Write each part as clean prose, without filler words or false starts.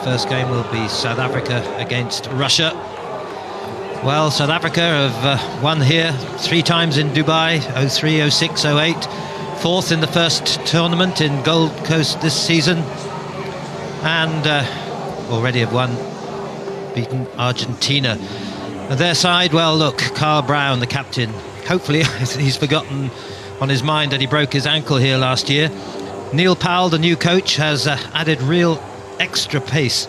first game will be South Africa against Russia. Well, South Africa have won here 3 times in Dubai, 03, 06, 08. 4th in the first tournament in Gold Coast this season. And already have beaten Argentina. And their side, well, look, Carl Brown, the captain. Hopefully he's forgotten on his mind that he broke his ankle here last year. Neil Powell, the new coach, has added real extra pace.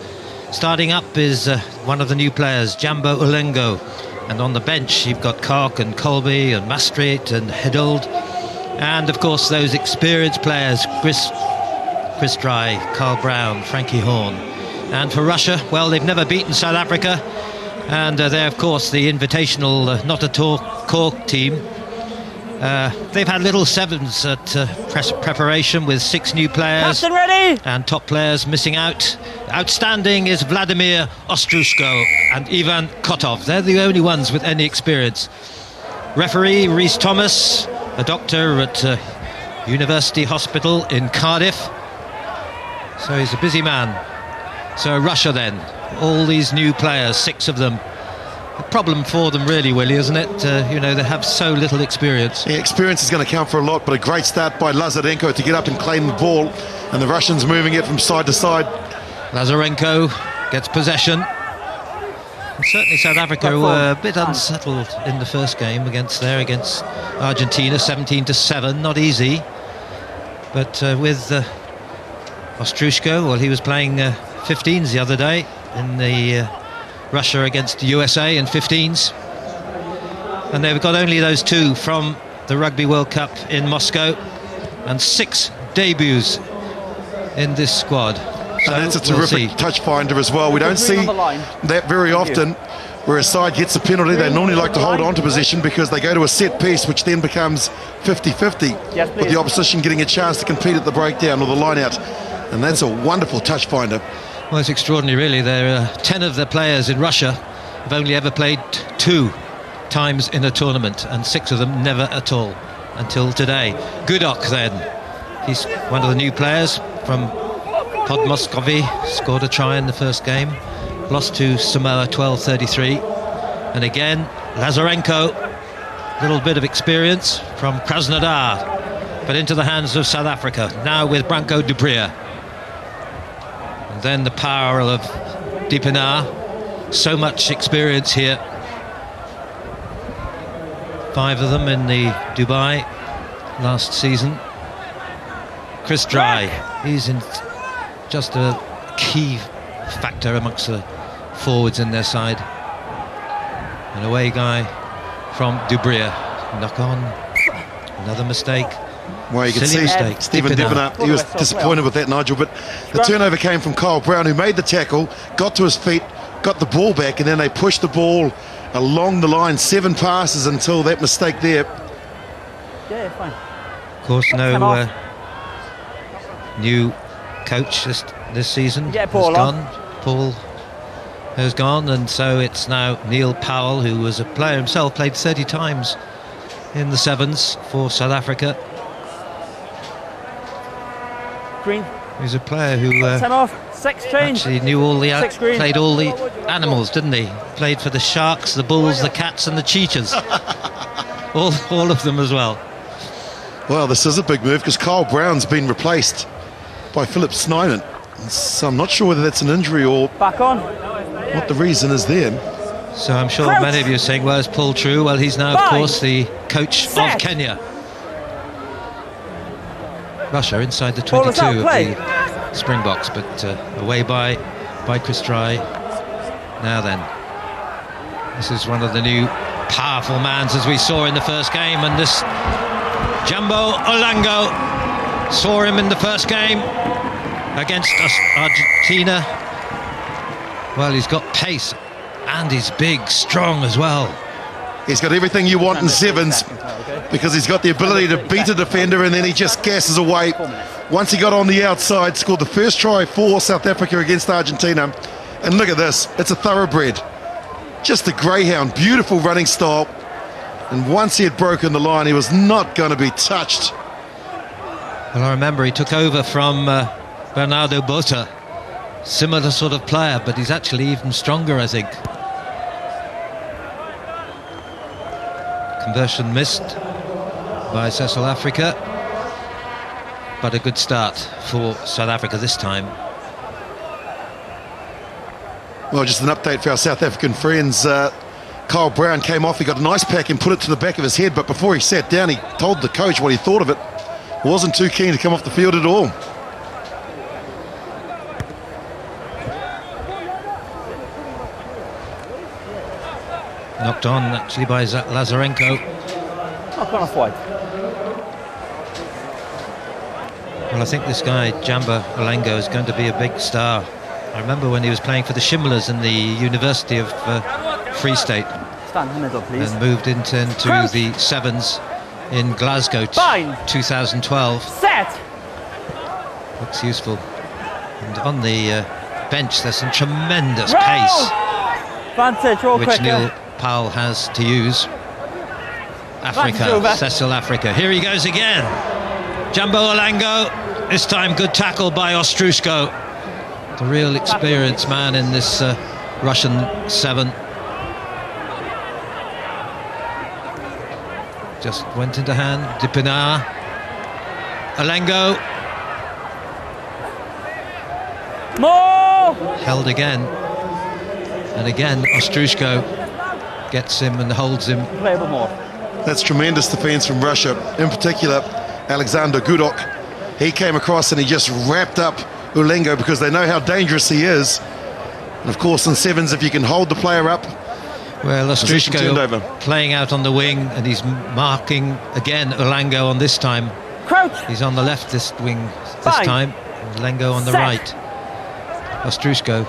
Starting up is one of the new players, Jambo Ulengo. And on the bench, you've got Koch and Colby and Maastricht and Hedold. And, of course, those experienced players, Chris Dry, Carl Brown, Frankie Horn. And for Russia, well, they've never beaten South Africa. And they're, of course, the invitational not-at-all Cork team. They've had little sevens at preparation with 6 new players. Captain ready! And top players missing out. Outstanding is Vladimir Ostrushko and Ivan Kotov. They're the only ones with any experience. Referee Rhys Thomas, a doctor at University Hospital in Cardiff. So he's a busy man. So Russia then, all these new players, 6 of them. A problem for them really, Willie, isn't it? You know, they have so little experience. Yeah, experience is going to count for a lot, but a great start by Lazarenko to get up and claim the ball, and the Russians moving it from side to side. Lazarenko gets possession. And certainly South Africa were a bit unsettled in the first game against Argentina, 17-7, not easy. But with Ostrushko, well, he was playing 15s the other day in the Russia against the USA in 15s. And they've got only those 2 from the Rugby World Cup in Moscow, and 6 debuts in this squad. So and that's a terrific touch finder as well. We don't see that very often where a side gets a penalty. They normally like to hold on to possession because they go to a set piece, which then becomes 50-50, with the opposition getting a chance to compete at the breakdown or the line out. And that's a wonderful touch finder. Well, it's extraordinary, really. There are 10 of the players in Russia have only ever played 2 times in a tournament, and 6 of them never at all until today. Gudok, then, he's one of the new players from Pod Moscovy, scored a try in the first game, lost to Samoa 12-33. And again, Lazarenko, a little bit of experience from Krasnodar, but into the hands of South Africa, now with Branko Duprier. And then the power of Deepanar, so much experience here. 5 of them in the Dubai last season. Chris Dry, he's in just a key factor amongst the forwards in their side. An away guy from Dubrier. Knock on. Another mistake. Well, you can see mistake. Stephen Deepanar, he was disappointed with that, Nigel, but the turnover came from Carl Brown, who made the tackle, got to his feet, got the ball back, and then they pushed the ball along the line, 7 passes until that mistake there. Yeah, fine. Of course, no new coach this season has gone. Paul has gone, and so it's now Neil Powell, who was a player himself, played 30 times in the 7s for South Africa. Green. He's a player who 10 off, 6 change. Actually knew all the played all the animals, didn't he? Played for the sharks, the bulls, the cats, and the cheetahs. all of them as well. Well, this is a big move because Carl Brown's been replaced by Philip Snyman. So I'm not sure whether that's an injury or back on. What the reason is there. So I'm sure many of you are saying, well, is Paul True? Well, he's now, of course, the coach of Kenya. Russia inside the 22 of the Springboks, but away by Chris Dry. Now then, this is one of the new powerful mans as we saw in the first game, and this Jambo Olango saw him in the first game against Argentina. Well, he's got pace and he's big, strong as well. He's got everything you want in 7s because he's got the ability to beat a defender and then he just gasses away. Once he got on the outside, scored the first try for South Africa against Argentina. And look at this, it's a thoroughbred. Just a greyhound, beautiful running style. And once he had broken the line, he was not going to be touched. Well, I remember he took over from Bernardo Bota similar sort of player, but he's actually even stronger, I think. Conversion missed by South Africa, but a good start for South Africa this time. Well, just an update for our South African friends. Kyle Brown came off, he got a nice pack and put it to the back of his head, but before he sat down, he told the coach what he thought of it. Wasn't too keen to come off the field at all. Knocked on, actually, by Lazarenko. Not gone off wide. Well, I think this guy, Jamba Olengo, is going to be a big star. I remember when he was playing for the Shimlers in the University of Free State. Stand in the middle, please. And moved into the sevens in Glasgow 2012. Set! Looks useful. And on the bench, there's some tremendous pace. Advantage, roll which quicker. Neil Powell has to use. Africa, Cecil Africa. Here he goes again. Jumbo Olengo. This time good tackle by Ostrushko. The real experienced man in this Russian seven. Just went into hand. Dipinar. Olengo. More! Held again. And again, Ostrushko gets him and holds him. Playable more. That's tremendous defence from Russia. In particular, Alexander Gudok. He came across and he just wrapped up Olengo because they know how dangerous he is. And of course, in sevens, if you can hold the player up. Well, Ostrushko playing out on the wing, and he's marking again Olengo on this time. Crouch! He's on the left this wing this time. Olengo on the right. Ostrushko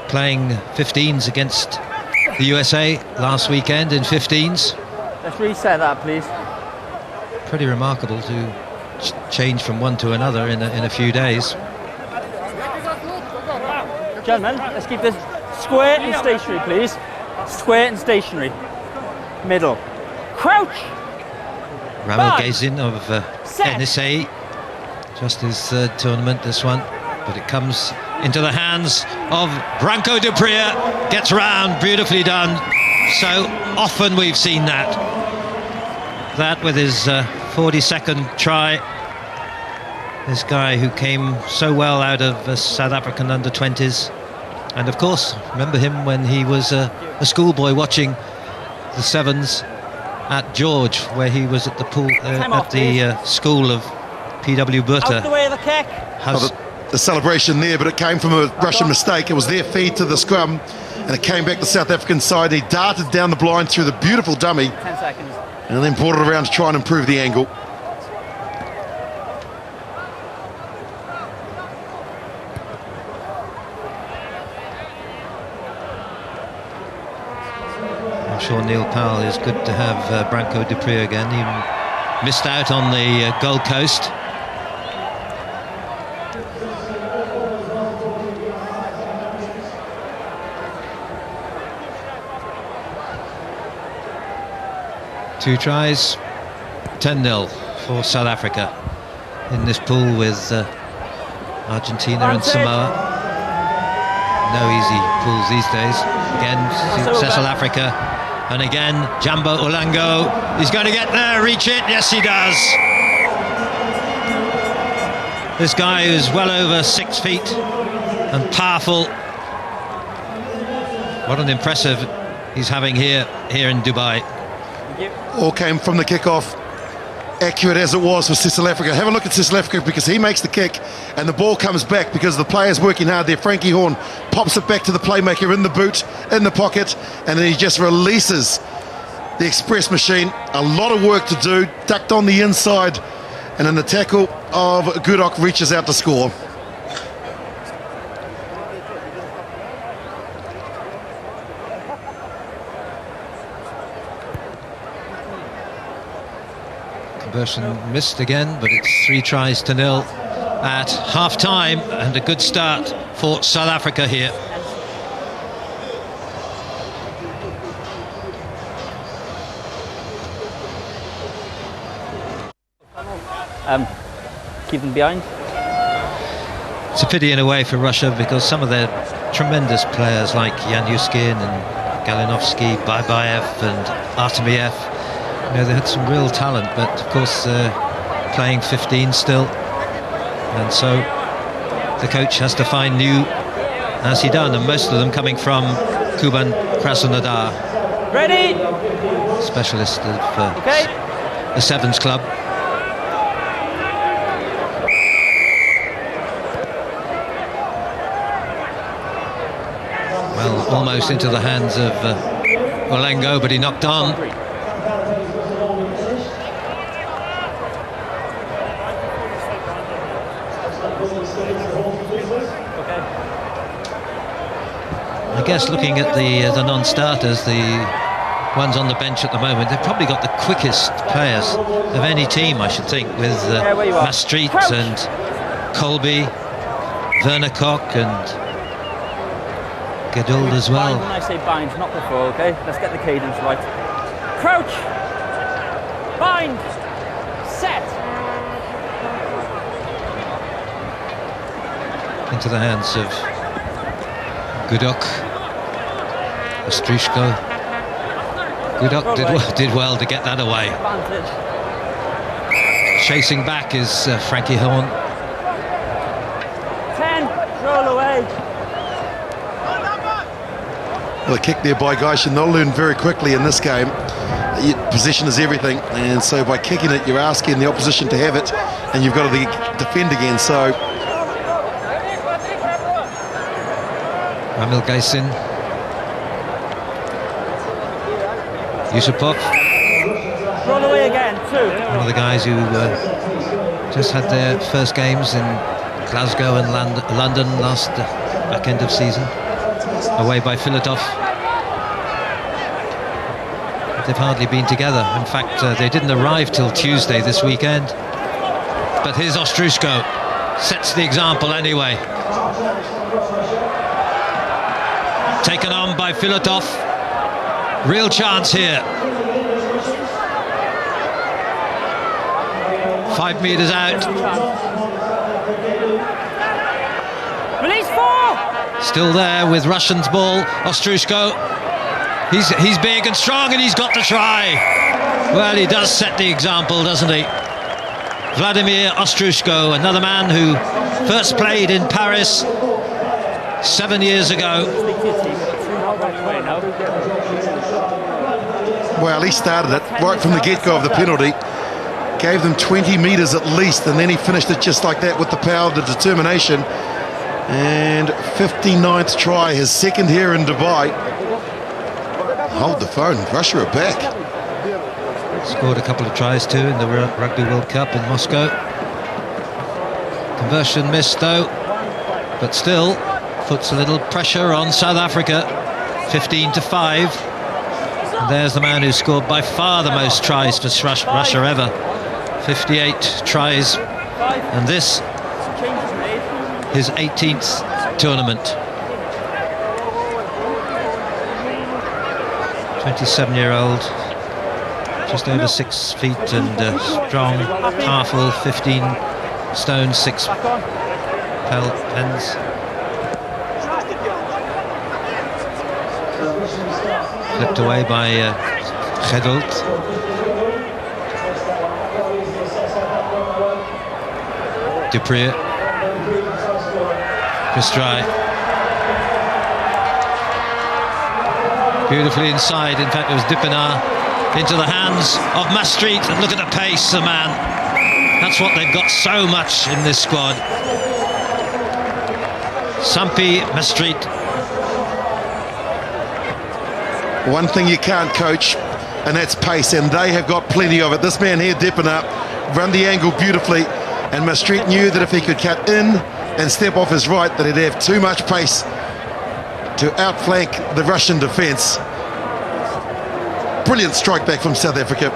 playing 15s against the USA last weekend in 15s. Let's reset that, please. Pretty remarkable to change from one to another in a few days. Gentlemen, let's keep this square and stationary, please. Square and stationary. Middle. Crouch! Ramo Gazin of NSA. Just his third tournament, this one. But it comes into the hands of Branko de Priya. Gets round, beautifully done. So often we've seen that. That with his 42nd try. This guy who came so well out of South African under-20s. And of course, remember him when he was a schoolboy watching the sevens at George, where he was at the pool at the school of P.W. Botha. Out the way of the kick. The celebration there, but it came from a Russian mistake. It was their feed to the scrum, and it came back to the South African side. He darted down the blind through the beautiful dummy. 10 seconds. And then brought it around to try and improve the angle. I'm sure Neil Powell is good to have Branko de Priya again. He missed out on the Gold Coast. Two tries, 10-0 for South Africa in this pool with Argentina and Samoa. No easy pools these days. Again, Cecil Africa, and again, Jumbo Olengo. He's going to get there, reach it. Yes, he does. This guy is well over 6 feet and powerful. What an impressive he's having here in Dubai. All came from the kickoff, accurate as it was for Cecil Africa. Have a look at Cecil Africa because he makes the kick and the ball comes back because the player's working hard there. Frankie Horn pops it back to the playmaker in the boot, in the pocket, and then he just releases the express machine. A lot of work to do, ducked on the inside, and then the tackle of Gudok reaches out to score. Conversion missed again, but it's 3 tries to 0 at half-time, and a good start for South Africa here. Keep them behind. It's a pity in a way for Russia, because some of their tremendous players like Yanyuskin and Galinovsky, Babayev and Artemiev, you know, they had some real talent, but of course playing 15 still, and so the coach has to find new, as he done, and most of them coming from Kuban Krasnodar. Ready? Specialist of Okay. the Sevens club. Well, almost into the hands of Olengo, but he knocked on. I guess looking at the non-starters, the ones on the bench at the moment, they've probably got the quickest players of any team, I should think, with Maastricht and Colby, Werner Koch and Geduld as well. Bind when I say bind, not before, okay? Let's get the cadence right. Crouch! Bind! Set! Into the hands of Gudok, Ostrishko. Gudok did well to get that away. Advantage. Chasing back is Frankie Horn. 10, roll away. Well, a kick there by Gaishin. They'll learn very quickly in this game. Position is everything, and so by kicking it, you're asking the opposition to have it, and you've got to defend again. So Ramil Gaisin, Yusupov, Roll away again, 2. one of the guys who just had their first games in Glasgow and London last back end of season, away by Filatov. They've hardly been together. In fact, they didn't arrive till Tuesday this weekend. But here's Ostrushko, sets the example anyway. Taken on by Filatov. Real chance here. 5 meters out. Release 4! Still there with Russian's ball. Ostrushko. He's big and strong, and he's got to try. Well, he does set the example, doesn't he? Vladimir Ostrushko, another man who first played in Paris 7 years ago. well, he started it right from the get-go of the penalty. Gave them 20 metres at least, and then he finished it just like that with the power, the determination. And 59th try, his second here in Dubai. Hold the phone, Russia are back. Scored a couple of tries too in the Rugby World Cup in Moscow. Conversion missed though, but still puts a little pressure on South Africa. 15-5. And there's the man who scored by far the most tries for Russia ever. 58 tries, and this his 18th tournament. 27-year-old, just over 6 feet and strong, powerful, 15 stone 6 pens. Flipped away by Geduld. Dupree, Christrai, beautifully inside. In fact, it was Dipinar into the hands of Maastricht, and look at the pace, the man. That's what they've got so much in this squad. Sampi, Maastricht. One thing you can't coach, and that's pace, and they have got plenty of it. This man here, Dipinar, run the angle beautifully. And Maastricht knew that if he could cut in and step off his right, that he'd have too much pace to outflank the Russian defence. Brilliant strike back from South Africa.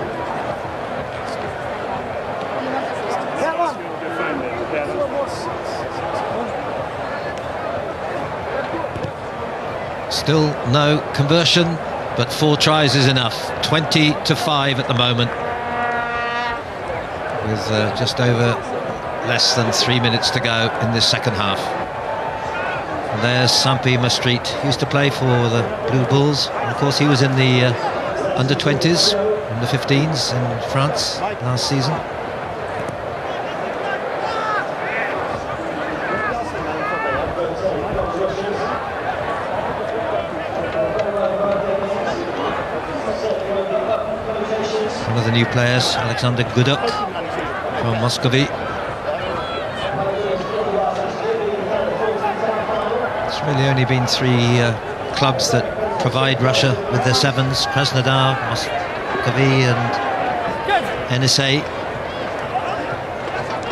Still no conversion, but 4 tries is enough. 20-5 at the moment, with just over less than 3 minutes to go in this second half. And there's Sampi Maastricht, who used to play for the Blue Bulls. And of course, he was in the under-20s, in the 15s in France last season. One of the new players, Alexander Guduk from Muscovy. It's really only been 3 clubs that provide Russia with their sevens: Krasnodar, Muscovy and NSA.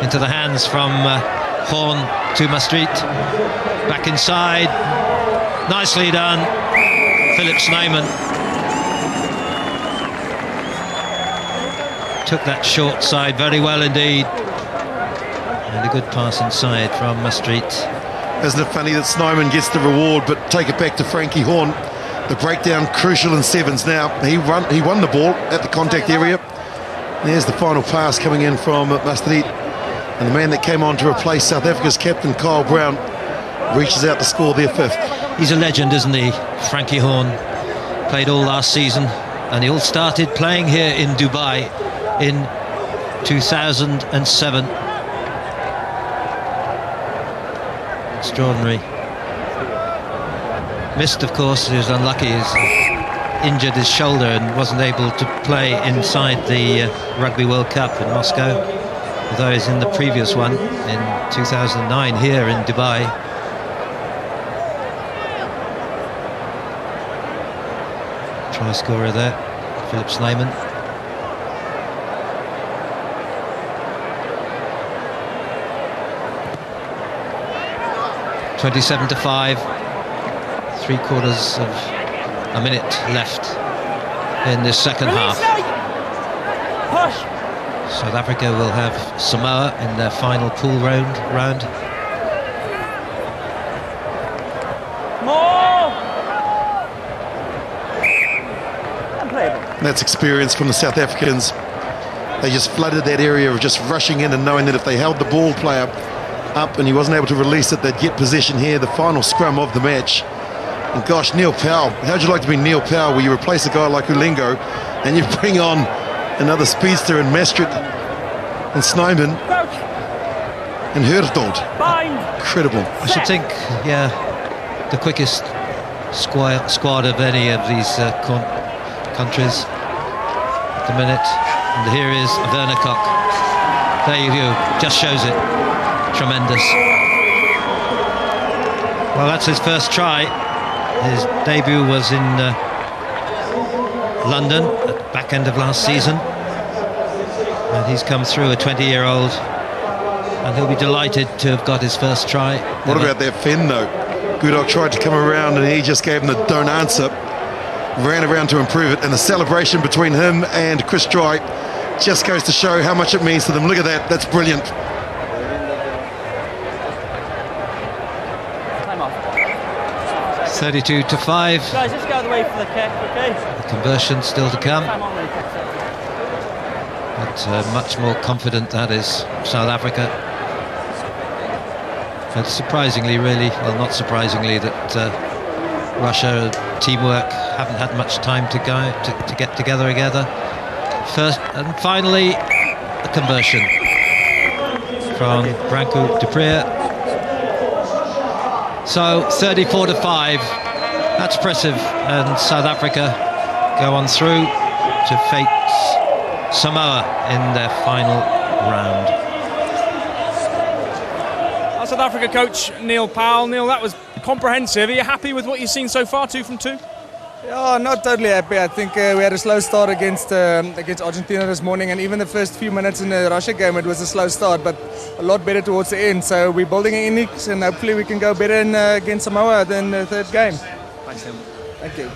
Into the hands from Horn to Maastricht. Back inside. Nicely done. Philip Snyman took that short side very well indeed. And a good pass inside from Maastricht. Isn't it funny that Snyman gets the reward, but take it back to Frankie Horn. The breakdown crucial in sevens now. He won the ball at the contact area. There's the final pass coming in from Maastricht. And the man that came on to replace South Africa's captain, Kyle Brown, reaches out to score their 5th. He's a legend, isn't he? Frankie Horn played all last season, and he all started playing here in Dubai in 2007. Extraordinary. Missed, of course. He was unlucky. He's injured his shoulder and wasn't able to play inside the Rugby World Cup in Moscow, although he's in the previous one in 2009 here in Dubai. Try scorer there, Philip Snyman. (27-5). 3/4 of a minute left in this second half. South Africa will have Samoa in their final pool round. That's experience from the South Africans. They just flooded that area of just rushing in and knowing that if they held the ball player up and he wasn't able to release it, they'd get possession here, the final scrum of the match. And gosh, Neil Powell, how'd you like to be Neil Powell, where you replace a guy like Ulengo and you bring on another speedster in Maastricht and Snyman and Hertold. Incredible. I should think, yeah, the quickest squad of any of these countries at the minute. And here is Werner Koch. There you go, just shows it. Tremendous. Well, that's his first try. His debut was in London at the back end of last season. And he's come through, a 20-year-old. And he'll be delighted to have got his first try. What about that Finn, though? Gudok tried to come around and he just gave him the don't answer. Ran around to improve it. And the celebration between him and Chris Dry just goes to show how much it means to them. Look at that. That's brilliant. 32-5. Guys, just go out of the way for the kick, okay? The conversion still to come. But much more confident, that is, South Africa. And surprisingly, really, well, not surprisingly, that Russia, teamwork, haven't had much time to get together. First and finally, a conversion from Branko Duprier. So 34-5, that's impressive, and South Africa go on through to face Samoa in their final round. Our South Africa coach Neil Powell. Neil, that was comprehensive. Are you happy with what you've seen so far, 2 from 2? Yeah, not totally happy. I think we had a slow start against Argentina this morning, and even the first few minutes in the Russia game, it was a slow start, but a lot better towards the end. So we're building an innings, and hopefully we can go better against Samoa than the third game. Thanks, Neil. Thank you.